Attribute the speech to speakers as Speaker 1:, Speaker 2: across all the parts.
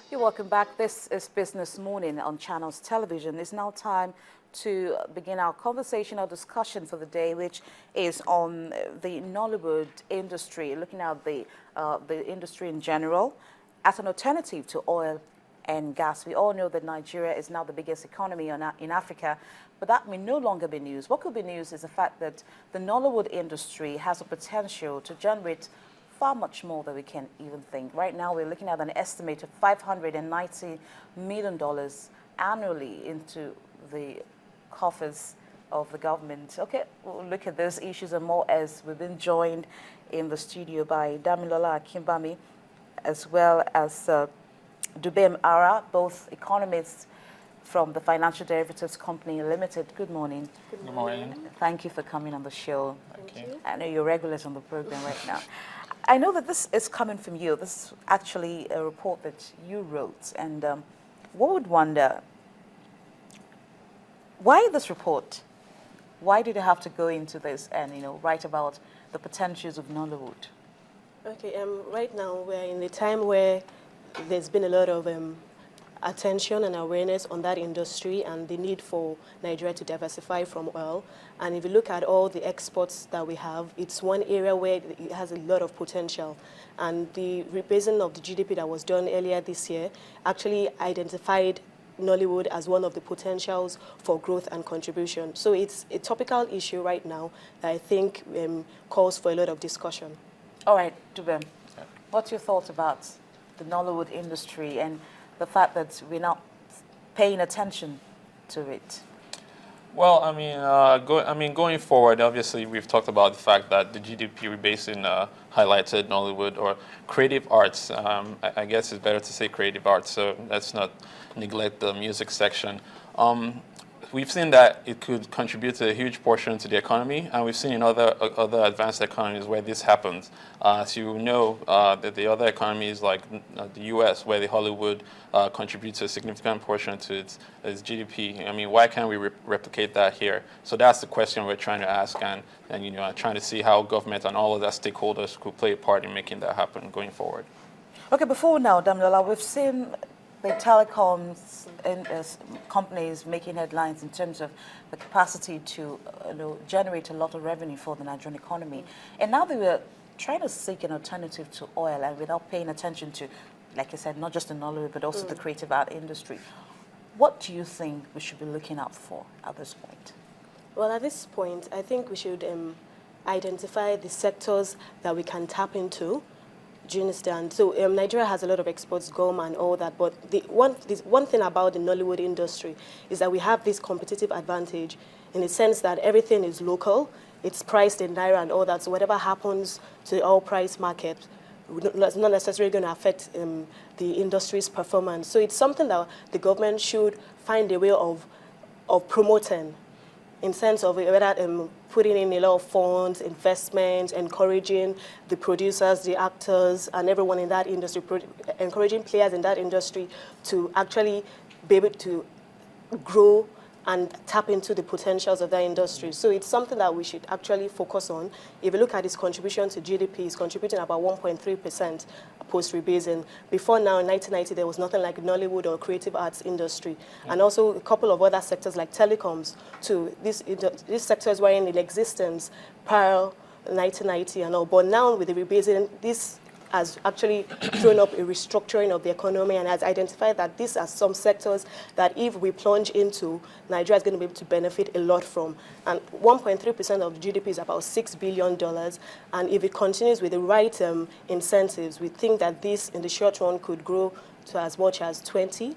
Speaker 1: You're welcome back. This is Business Morning on Channels Television. It's now time to begin our conversation or discussion for the day, which is on the Nollywood industry, looking at the industry in general as an alternative to oil and gas. We all know that Nigeria is now the biggest economy in Africa, but that may no longer be news. What could be news is the fact that the Nollywood industry has a potential to generate far much more than we can even think. Right now, we're looking at an estimate of $590 million annually into the coffers of the government. Okay, we'll look at those issues and more as we've been joined in the studio by Damilola Akimbami, as well as Dubem Ara, both economists from the Financial Derivatives Company Limited. Good morning.
Speaker 2: Good morning.
Speaker 1: Thank you for coming on the show.
Speaker 2: Thank you.
Speaker 1: I know you're regulars on the program right now. I know that this is coming from you. This is actually a report that you wrote. And one would wonder, why this report? Why did you have to go into this and, write about the potentials of Nollywood?
Speaker 3: Okay, right now we're in a time where there's been a lot of attention and awareness on that industry and the need for Nigeria to diversify from oil. And if you look at all the exports that we have, it's one area where it has a lot of potential. And the rebasing of the GDP that was done earlier this year actually identified Nollywood as one of the potentials for growth and contribution. So it's a topical issue right now that I think calls for a lot of discussion.
Speaker 1: All right, Dubem, what's your thoughts about the Nollywood industry and the fact that we're not paying attention to it?
Speaker 2: Well, going forward, obviously, we've talked about the fact that the GDP rebasing highlighted Nollywood or creative arts. I guess it's better to say creative arts, so let's not neglect the music section. We've seen that it could contribute to a huge portion to the economy, and we've seen in other advanced economies where this happens. As you know, that the other economies like the U.S., where the Hollywood contributes a significant portion to its GDP. I mean, why can't we replicate that here? So that's the question we're trying to ask, and trying to see how government and all of that stakeholders could play a part in making that happen going forward.
Speaker 1: Okay, before now, Damilola, we've seen the telecoms and companies making headlines in terms of the capacity to generate a lot of revenue for the Nigerian economy. And now they were trying to seek an alternative to oil and without paying attention to, like I said, not just the Nollywood, but also the creative art industry. What do you think we should be looking out for at this point?
Speaker 3: Well, at this point, I think we should identify the sectors that we can tap into. Do you understand? So Nigeria has a lot of exports, gum and all that, but one thing about the Nollywood industry is that we have this competitive advantage in the sense that everything is local, it's priced in Naira and all that, so whatever happens to the oil price market, it's not necessarily going to affect the industry's performance. So it's something that the government should find a way of promoting, in sense of whether putting in a lot of funds, investments, encouraging the producers, the actors, and everyone in that industry, encouraging players in that industry to actually be able to grow and tap into the potentials of that industry. So it's something that we should actually focus on. If you look at its contribution to GDP, it's contributing about 1.3% post-rebasing. Before now, in 1990, there was nothing like Nollywood or creative arts industry. And also a couple of other sectors like telecoms too. These sectors were in existence prior 1990 and all. But now with the rebasing, this has actually thrown up a restructuring of the economy and has identified that these are some sectors that if we plunge into, Nigeria is going to be able to benefit a lot from. And 1.3% of the GDP is about $6 billion. And if it continues with the right incentives, we think that this, in the short run, could grow to as much as 20.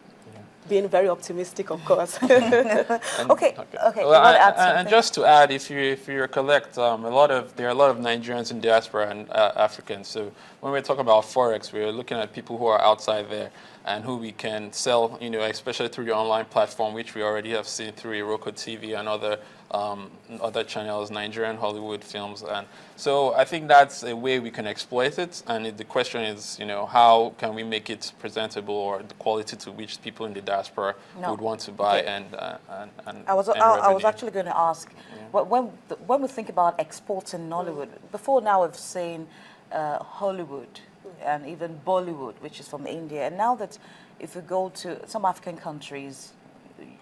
Speaker 3: Being very optimistic, of course.
Speaker 1: Okay.
Speaker 2: Well, and just to add, if you recollect, there are a lot of Nigerians in diaspora and Africans. So when we're talking about forex, we're looking at people who are outside there and who we can sell, especially through your online platform, which we already have seen through Iroko TV and other channels, Nigerian Hollywood films. And so I think that's a way we can exploit it. And the question is, how can we make it presentable or the quality to which people in the diaspora would want to buy and
Speaker 1: I was actually going to ask, when we think about exporting Nollywood, before now we've seen Hollywood and even Bollywood, which is from India. And now that if you go to some African countries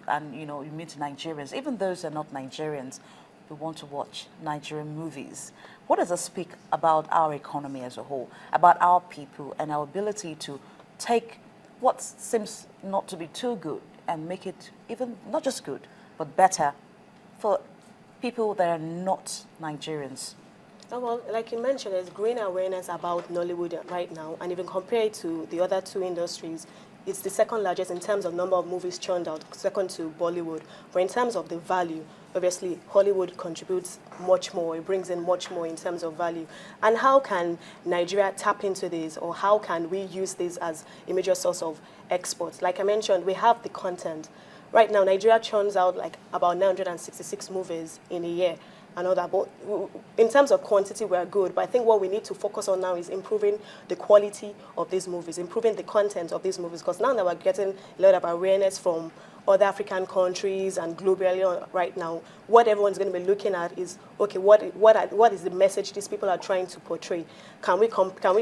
Speaker 1: and, you know, you meet Nigerians, even those that are not Nigerians, we want to watch Nigerian movies. What does that speak about our economy as a whole, about our people and our ability to take what seems not to be too good and make it even not just good, but better for people that are not Nigerians?
Speaker 3: Oh, well, like you mentioned, there's growing awareness about Nollywood right now, and even compared to the other two industries, it's the second largest in terms of number of movies churned out, second to Bollywood. But in terms of the value, obviously, Hollywood contributes much more. It brings in much more in terms of value. And how can Nigeria tap into this, or how can we use this as a major source of exports? Like I mentioned, we have the content. Right now, Nigeria churns out like about 966 movies in a year and all that. But in terms of quantity, we're good. But I think what we need to focus on now is improving the quality of these movies, improving the content of these movies. Because now that we're getting a lot of awareness from other African countries and globally right now, what everyone's going to be looking at is, okay, what is the message these people are trying to portray? Can we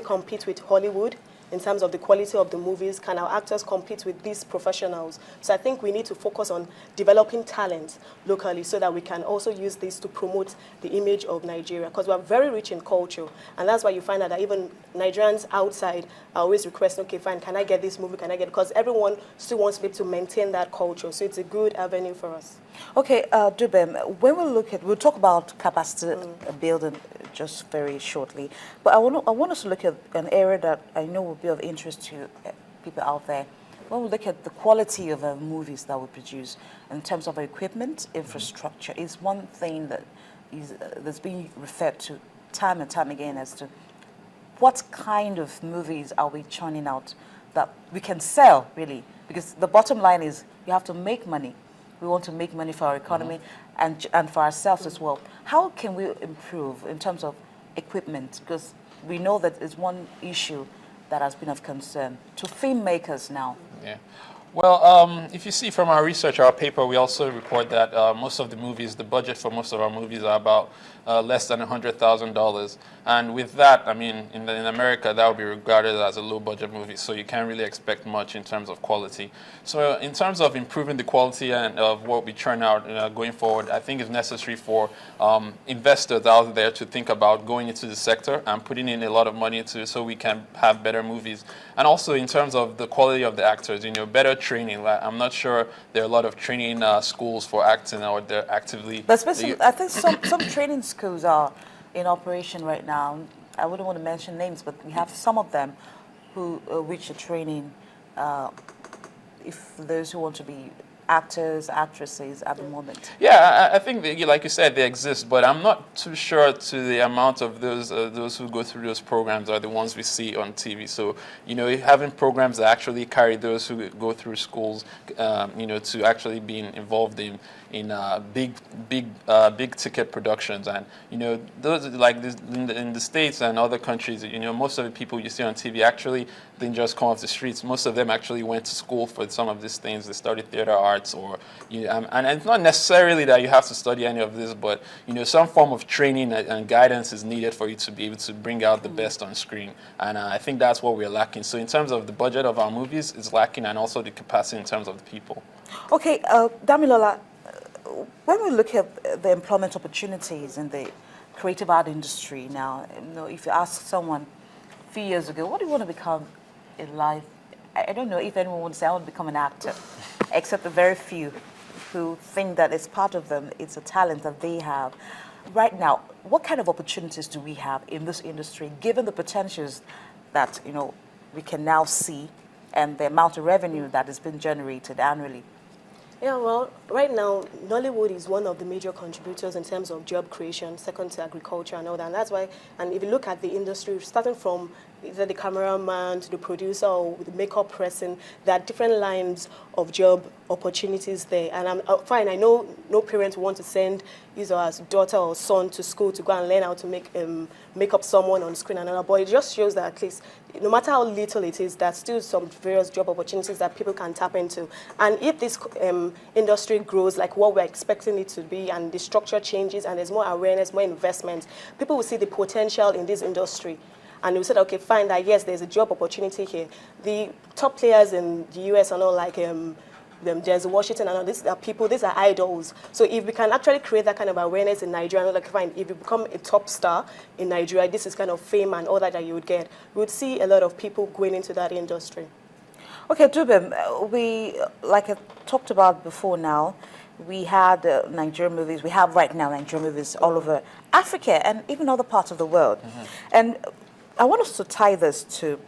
Speaker 3: compete with Hollywood in terms of the quality of the movies? Can our actors compete with these professionals? So I think we need to focus on developing talent locally so that we can also use this to promote the image of Nigeria, because we're very rich in culture. And that's why you find out that even Nigerians outside are always requesting, okay, fine, can I get this movie, can I get it? Because everyone still wants to be able to maintain that culture. So it's a good avenue for us.
Speaker 1: Okay, Dubem, when we'll talk about capacity building just very shortly, but I want us to look at an area that I know will be of interest to people out there. When we look at the quality of movies that we produce in terms of equipment, infrastructure, is one thing that is that's being referred to time and time again as to what kind of movies are we churning out that we can sell, really, because the bottom line is you have to make money. We want to make money for our economy and for ourselves as well. How can we improve in terms of equipment? Because we know that it's one issue that has been of concern to filmmakers now.
Speaker 2: Yeah. Well, if you see from our research, our paper, we also report that most of the movies, the budget for most of our movies are about less than $100,000. And with that, I mean, in America, that would be regarded as a low-budget movie, so you can't really expect much in terms of quality. So in terms of improving the quality and of what we churn out going forward, I think it's necessary for investors out there to think about going into the sector and putting in a lot of money into it so we can have better movies. And also in terms of the quality of the actors, you know, better training. Like, I'm not sure there are a lot of training schools for acting, or they're actively...
Speaker 1: But especially, I think some training schools are in operation right now. I wouldn't want to mention names, but we have some of them who which are training if those who want to be actors, actresses at the moment.
Speaker 2: Yeah, I think that, like you said, they exist, but I'm not too sure to the amount of those who go through those programs are the ones we see on TV. So, you know, having programs that actually carry those who go through schools, you know, to actually being involved in big ticket productions, and you know, those like this, in the States and other countries, you know, most of the people you see on TV actually didn't just come off the streets. Most of them actually went to school for some of these things. They studied theater arts, or you know, and it's not necessarily that you have to study any of this, but you know, some form of training and guidance is needed for you to be able to bring out the best on screen. And I think that's what we're lacking. So in terms of the budget of our movies, it's lacking, and also the capacity in terms of the people.
Speaker 1: Okay, Damilola, when we look at the employment opportunities in the creative art industry now, you know, if you ask someone a few years ago, what do you want to become in life? I don't know if anyone would say I want to become an actor, except the very few who think that it's part of them, it's a talent that they have. Right now, what kind of opportunities do we have in this industry, given the potentials that, you know, we can now see and the amount of revenue that has been generated annually?
Speaker 3: Yeah, well, right now, Nollywood is one of the major contributors in terms of job creation, second to agriculture and all that. And that's why, and if you look at the industry, starting from either the cameraman to the producer or the makeup person, there are different lines of job opportunities there. And I'm fine, I know no parent want to send his or her daughter or son to school to go and learn how to make up someone on screen and all that, but it just shows that at least, no matter how little it is, there's still some various job opportunities that people can tap into. And if this industry grows like what we're expecting it to be, and the structure changes and there's more awareness, more investment, people will see the potential in this industry. And we said, okay, fine, that yes, there's a job opportunity here. The top players in the US are not like there's Washington and all. These are people, these are idols. So if we can actually create that kind of awareness in Nigeria, like fine, if you become a top star in Nigeria, this is kind of fame and all that you would get, we would see a lot of people going into that industry.
Speaker 1: Okay, Dubem, we, like I talked about before now, we had Nigerian movies, we have right now Nigerian movies all over Africa and even other parts of the world. And I want us to tie this to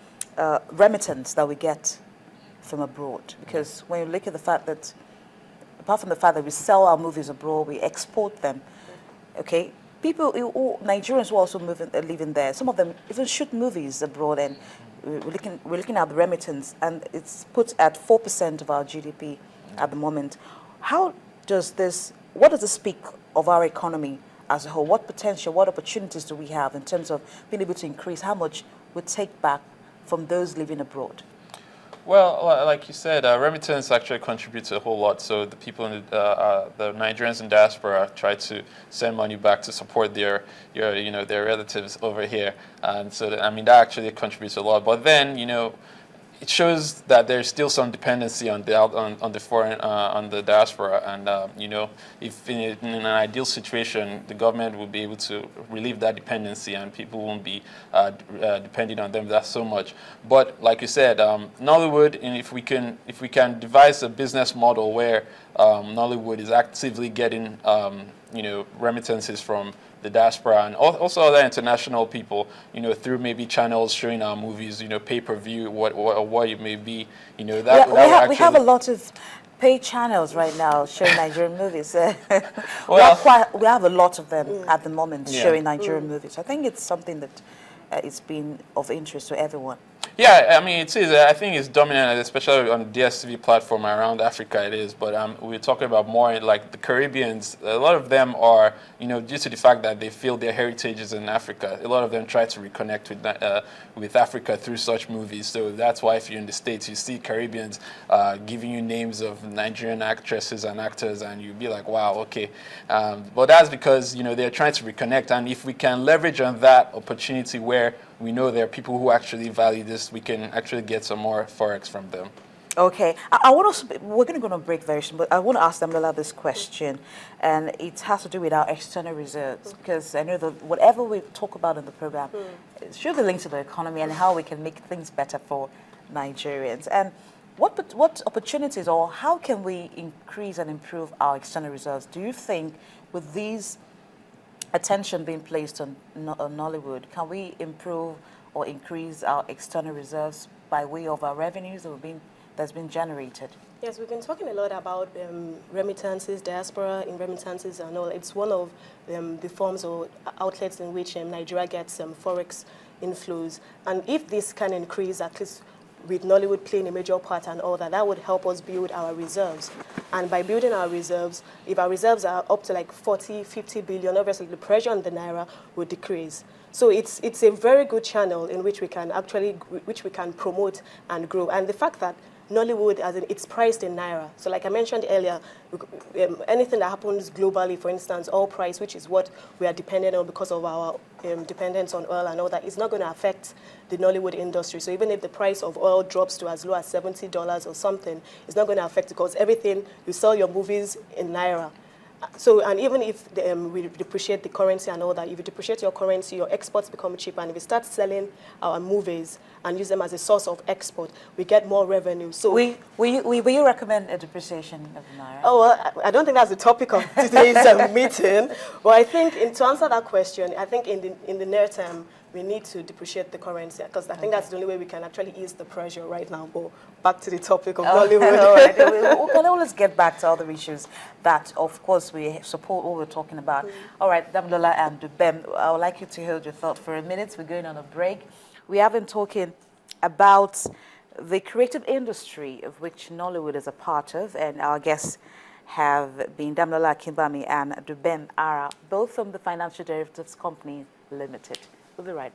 Speaker 1: remittance that we get from abroad, because when you look at the fact that, apart from the fact that we sell our movies abroad, we export them, okay, people, Nigerians who also living there, some of them even shoot movies abroad, and we're looking at the remittance, and it's put at 4% of our GDP at the moment. How does this, what does this speak of our economy as a whole? What potential, what opportunities do we have in terms of being able to increase how much we take back from those living abroad?
Speaker 2: Well, like you said, remittance actually contributes a whole lot. So the people in the Nigerians in diaspora try to send money back to support their relatives over here, and so that, I mean, that actually contributes a lot. But then, it shows that there's still some dependency on the foreign on the diaspora, and if in an ideal situation, the government will be able to relieve that dependency, and people won't be depending on them that so much. But like you said, Nollywood, and if we can devise a business model where Nollywood is actively getting remittances from the diaspora and also other international people, through maybe channels showing our movies, pay-per-view, what it may be,
Speaker 1: we have a lot of pay channels right now showing Nigerian movies. We have a lot of them at the moment showing Nigerian movies. I think it's something that it's been of interest to everyone.
Speaker 2: Yeah, I mean, it is. I think it's dominant, especially on the DSTV platform around Africa. It is, but we're talking about more like the Caribbeans. A lot of them are, due to the fact that they feel their heritage is in Africa. A lot of them try to reconnect with Africa through such movies. So that's why, if you're in the States, you see Caribbeans giving you names of Nigerian actresses and actors, and you'll be like, wow, okay. But that's because they're trying to reconnect, and if we can leverage on that opportunity where we know there are people who actually value this, we can actually get some more forex from them.
Speaker 1: Okay, I want us. We're going to go on a break very soon, but I want to ask Damilola this question, and it has to do with our external reserves, because I know that whatever we talk about in the program, it should be linked to the economy and how we can make things better for Nigerians. And what opportunities, or how can we increase and improve our external reserves? Do you think with these attention being placed on Nollywood, can we improve or increase our external reserves by way of our revenues that's been generated?
Speaker 3: Yes, we've been talking a lot about remittances, diaspora in remittances and all. It's one of the forms or outlets in which Nigeria gets forex inflows. And if this can increase, at least with Nollywood playing a major part and all that, that would help us build our reserves. And by building our reserves, if our reserves are up to like 40, 50 billion, obviously the pressure on the Naira will decrease. So it's a very good channel in which we can promote and grow. And the fact that Nollywood, it's priced in Naira. So like I mentioned earlier, anything that happens globally, for instance, oil price, which is what we are dependent on because of our dependence on oil and all that, is not going to affect the Nollywood industry. So even if the price of oil drops to as low as $70 or something, it's not going to affect it because everything, you sell your movies in Naira. So, and even if we depreciate the currency and all that, if you depreciate your currency, your exports become cheaper. And if we start selling our movies and use them as a source of export, we get more revenue. So,
Speaker 1: will you recommend a depreciation of Naira?
Speaker 3: Oh, well, I don't think that's the topic of today's meeting. But I think, to answer that question, I think in the near term, we need to depreciate the currency, because I think that's the only way we can actually ease the pressure right now. But back to the topic of Nollywood.
Speaker 1: All right. We can always get back to other issues that, of course, we support what we're talking about. All right, Damilola and Dubem, I would like you to hold your thought for a minute. We're going on a break. We have been talking about the creative industry of which Nollywood is a part of, and our guests have been Damilola Kimbami and Dubem Ara, both from the Financial Derivatives Company Limited. We'll be right back.